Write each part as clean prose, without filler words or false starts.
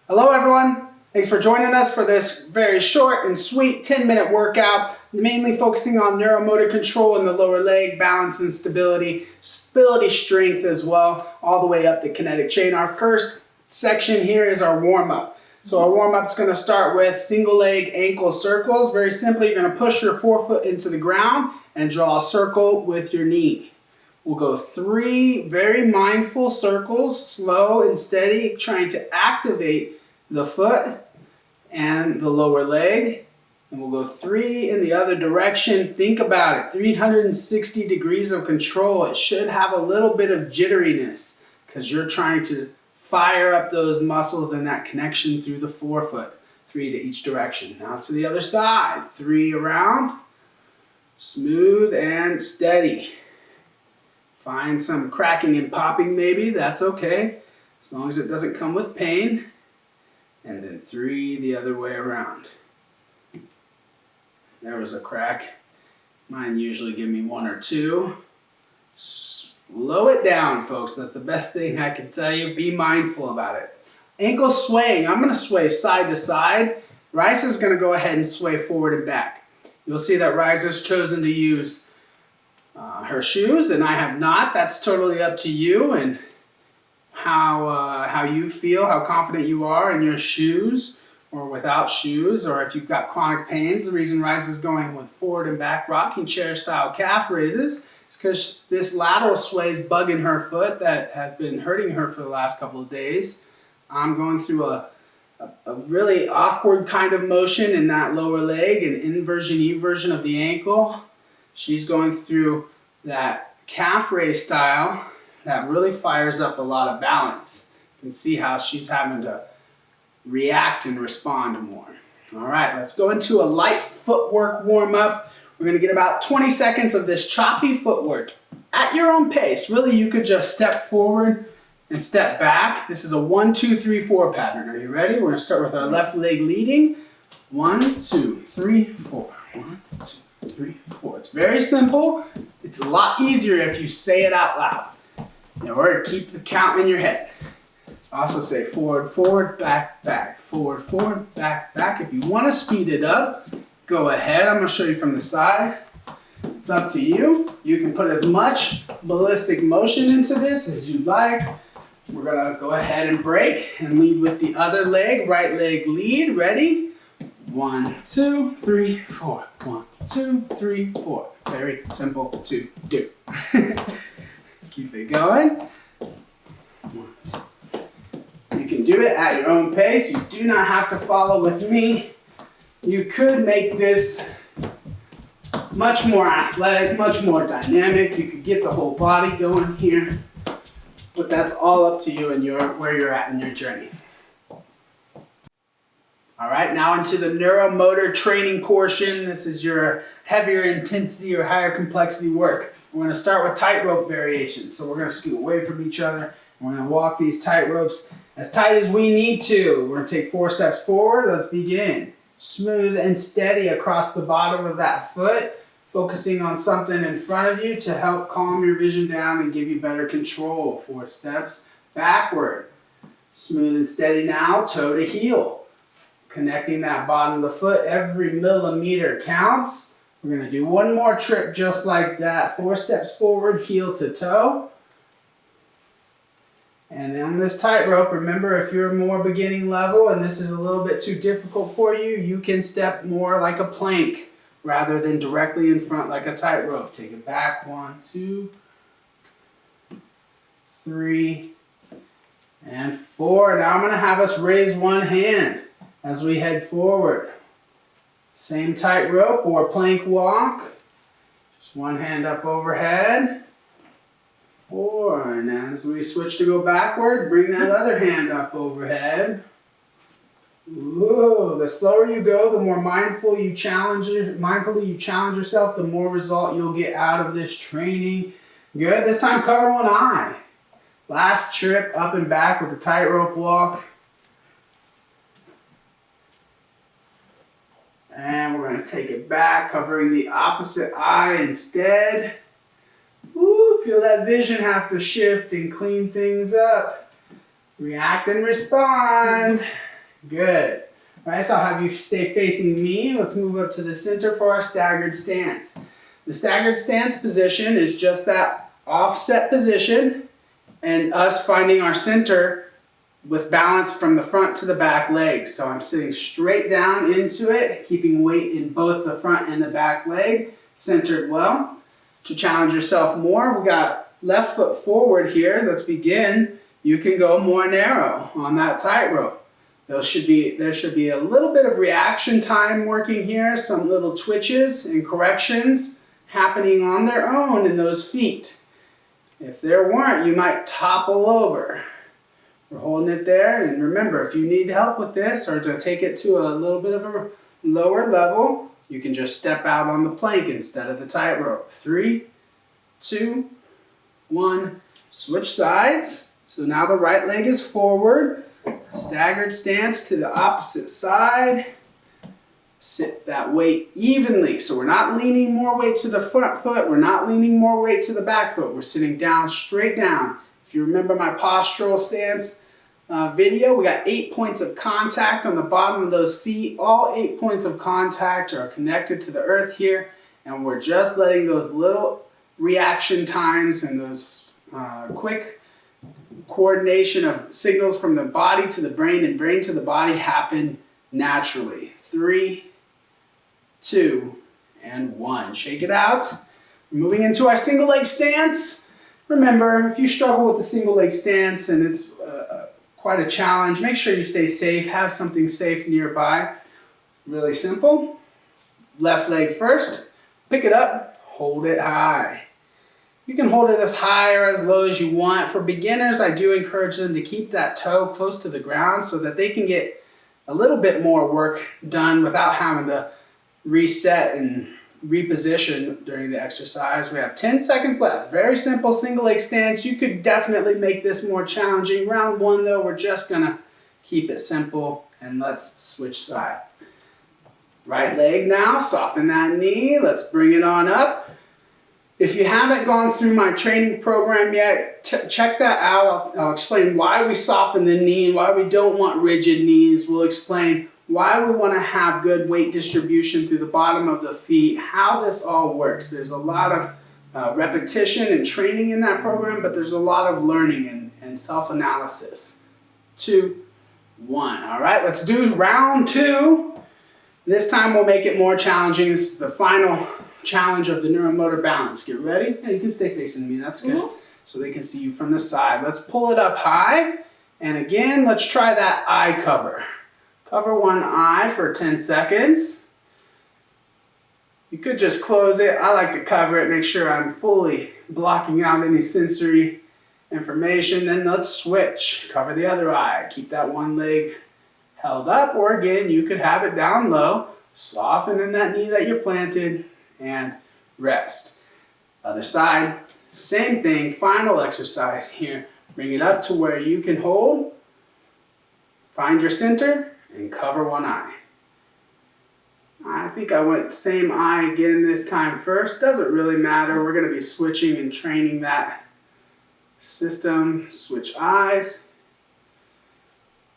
Hello everyone, thanks for joining us for this very short and sweet 10-minute workout, mainly focusing on neuromotor control in the lower leg, balance and stability, strength as well, all the way up the kinetic chain. Our first section here is our warm-up. So our warm-up is going to start with single leg ankle circles. Very simply, you're going to push your forefoot into the ground and draw a circle with your knee. We'll go 3 very mindful circles, slow and steady, trying to activate the foot and the lower leg. And we'll go 3 in the other direction. Think about it, 360 degrees of control. It should have a little bit of jitteriness because you're trying to fire up those muscles and that connection through the forefoot. 3 to each direction. Now to the other side, 3 around, smooth and steady. Find some cracking and popping maybe, that's okay, as long as it doesn't come with pain. And then 3 the other way around. There was a crack. Mine usually give me 1 or 2. Slow it down, folks. That's the best thing I can tell you. Be mindful about it. Ankle swaying. I'm going to sway side to side. Rice is going to go ahead and sway forward and back. You'll see that Rice has chosen to use her shoes, and I have not. That's totally up to you and how you feel, how confident you are in your shoes or without shoes, or if you've got chronic pains. The reason Rice is going with forward and back rocking chair style calf raises is because this lateral sway is bugging her foot that has been hurting her for the last couple of days. I'm going through a really awkward kind of motion in that lower leg, an inversion eversion of the ankle. She's going through that calf raise style that really fires up a lot of balance. You can see how she's having to react and respond more. All right, let's go into a light footwork warm-up. We're going to get about 20 seconds of this choppy footwork at your own pace. Really, you could just step forward and step back. This is a 1, 2, 3, 4 pattern. Are you ready? We're going to start with our left leg leading. 1, 2, 3, 4. 1, 2, 3, 4. It's very simple. It's a lot easier if you say it out loud. In order to keep the count in your head. Also say forward, forward, back, back. Forward, forward, back, back. If you want to speed it up, go ahead. I'm going to show you from the side. It's up to you. You can put as much ballistic motion into this as you like. We're going to go ahead and break and lead with the other leg. Right leg lead. Ready? 1, 2, 3, 4. 1, 2, 3, 4. Very simple to do. Keep it going. 1, 2. You can do it at your own pace. You do not have to follow with me. You could make this much more athletic, much more dynamic. You could get the whole body going here. But that's all up to you and where you're at in your journey. All right, now into the neuromotor training portion. This is your heavier intensity or higher complexity work. We're going to start with tightrope variations. So we're going to scoot away from each other. We're going to walk these tightropes as tight as we need to. We're going to take 4 steps forward. Let's begin. Smooth and steady across the bottom of that foot, focusing on something in front of you to help calm your vision down and give you better control. 4 steps backward. Smooth and steady now, toe to heel. Connecting that bottom of the foot, every millimeter counts. We're going to do 1 more trip just like that. 4 steps forward, heel to toe. And on this tightrope, remember, if you're more beginning level and this is a little bit too difficult for you, you can step more like a plank rather than directly in front like a tightrope. Take it back. 1, 2, 3, and 4. Now I'm going to have us raise one hand as we head forward. Same tightrope or plank walk. Just one hand up overhead. 4, and as we switch to go backward, bring that other hand up overhead. Ooh, the slower you go, the more mindfully you challenge yourself, the more result you'll get out of this training. Good. This time cover one eye. Last trip up and back with the tightrope walk. And we're going to take it back, covering the opposite eye instead. Ooh, feel that vision have to shift and clean things up. React and respond. Good. All right, so I'll have you stay facing me. Let's move up to the center for our staggered stance. The staggered stance position is just that offset position and us finding our center with balance from the front to the back leg. So I'm sitting straight down into it, keeping weight in both the front and the back leg, centered well. To challenge yourself more, we got left foot forward here. Let's begin. You can go more narrow on that tightrope. There should be a little bit of reaction time working here, some little twitches and corrections happening on their own in those feet. If there weren't, you might topple over. We're holding it there, and remember, if you need help with this or to take it to a little bit of a lower level, you can just step out on the plank instead of the tightrope. 3, 2, 1, switch sides. So now the right leg is forward. Staggered stance to the opposite side. Sit that weight evenly. So we're not leaning more weight to the front foot. We're not leaning more weight to the back foot. We're sitting down, straight down. If you remember my postural stance video, we got 8 points of contact on the bottom of those feet. All 8 points of contact are connected to the earth here. And we're just letting those little reaction times and those quick coordination of signals from the body to the brain and brain to the body happen naturally. 3, 2, and 1. Shake it out. Moving into our single leg stance. Remember, if you struggle with the single leg stance and it's quite a challenge, make sure you stay safe. Have something safe nearby. Really simple. Left leg first. Pick it up. Hold it high. You can hold it as high or as low as you want. For beginners, I do encourage them to keep that toe close to the ground so that they can get a little bit more work done without having to reset and reposition during the exercise. We have 10 seconds left. Very simple single leg stance. You could definitely make this more challenging. Round 1 though, we're just gonna keep it simple and let's switch side. Right leg now, soften that knee. Let's bring it on up. If you haven't gone through my training program yet, check that out. I'll explain why we soften the knee and why we don't want rigid knees. We'll explain why we want to have good weight distribution through the bottom of the feet, how this all works. There's a lot of repetition and training in that program, but there's a lot of learning and self-analysis. 2, 1. All right, let's do round 2. This time we'll make it more challenging. This is the final challenge of the neuromotor balance. Get ready? Yeah, you can stay facing me. That's good. So they can see you from the side. Let's pull it up high. And again, let's try that eye cover. Cover one eye for 10 seconds. You could just close it. I like to cover it, make sure I'm fully blocking out any sensory information. Then let's switch. Cover the other eye. Keep that one leg held up, or again, you could have it down low. Soften in that knee that you're planted and rest. Other side, same thing. Final exercise here. Bring it up to where you can hold. Find your center and cover one eye. I think I went same eye again this time first. Doesn't really matter. We're going to be switching and training that system. Switch eyes.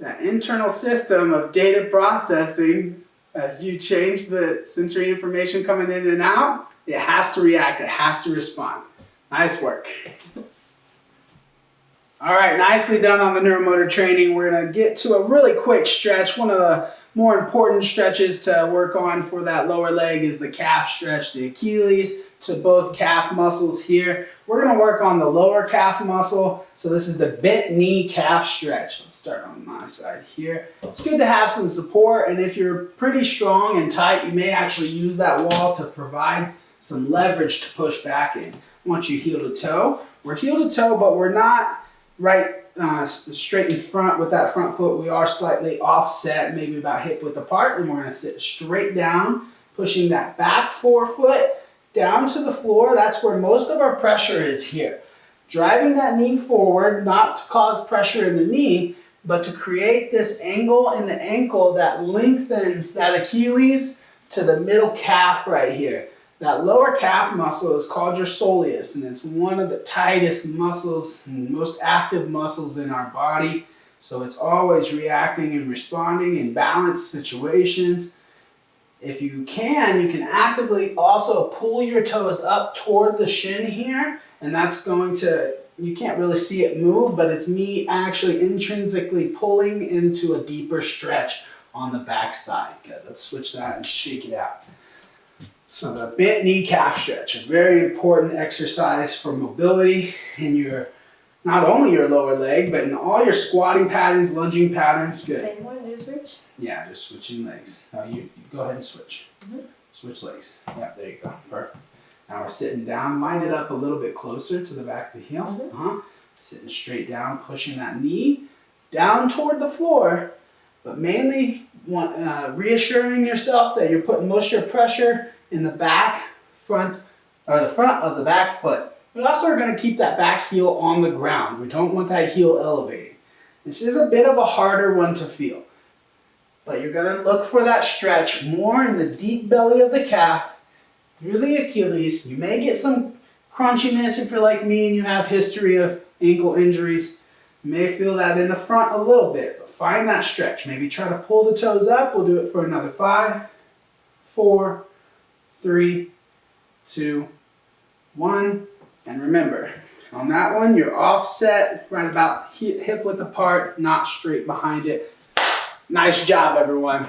That internal system of data processing, as you change the sensory information coming in and out, it has to react. It has to respond. Nice work. All right, nicely done on the neuromotor training. We're going to get to a really quick stretch. One of the more important stretches to work on for that lower leg is the calf stretch, the Achilles to both calf muscles here. We're going to work on the lower calf muscle. So this is the bent knee calf stretch. Let's start on my side here. It's good to have some support, and if you're pretty strong and tight, you may actually use that wall to provide some leverage to push back in. I want you heel to toe. We're heel to toe, but we're not right straight in front with that front foot. We are slightly offset, maybe about hip width apart, and we're going to sit straight down, pushing that back forefoot down to the floor. That's where most of our pressure is here. Driving that knee forward, not to cause pressure in the knee, but to create this angle in the ankle that lengthens that Achilles to the middle calf right here. That lower calf muscle is called your soleus, and it's one of the tightest muscles and most active muscles in our body. So it's always reacting and responding in balanced situations. If you can actively also pull your toes up toward the shin here, and that's going to, you can't really see it move, but it's me actually intrinsically pulling into a deeper stretch on the back side. Good, let's switch that and shake it out. So the bent knee calf stretch, a very important exercise for mobility in your, not only your lower leg, but in all your squatting patterns, lunging patterns. Good. Same one, you switch? Yeah, just switching legs. Now you go ahead and switch. Switch legs. Yeah, there you go. Perfect. Now we're sitting down. Line it up a little bit closer to the back of the heel. Sitting straight down, pushing that knee down toward the floor, but mainly reassuring yourself that you're putting most of your pressure in the back, front, or the front of the back foot. We also are going to keep that back heel on the ground. We don't want that heel elevating. This is a bit of a harder one to feel. But you're going to look for that stretch more in the deep belly of the calf, through the Achilles. You may get some crunchiness if you're like me and you have history of ankle injuries. You may feel that in the front a little bit, but find that stretch. Maybe try to pull the toes up. We'll do it for another 5, 4, 3, 2, 1. And remember, on that one, you're offset right about hip width apart, not straight behind it. Nice job, everyone.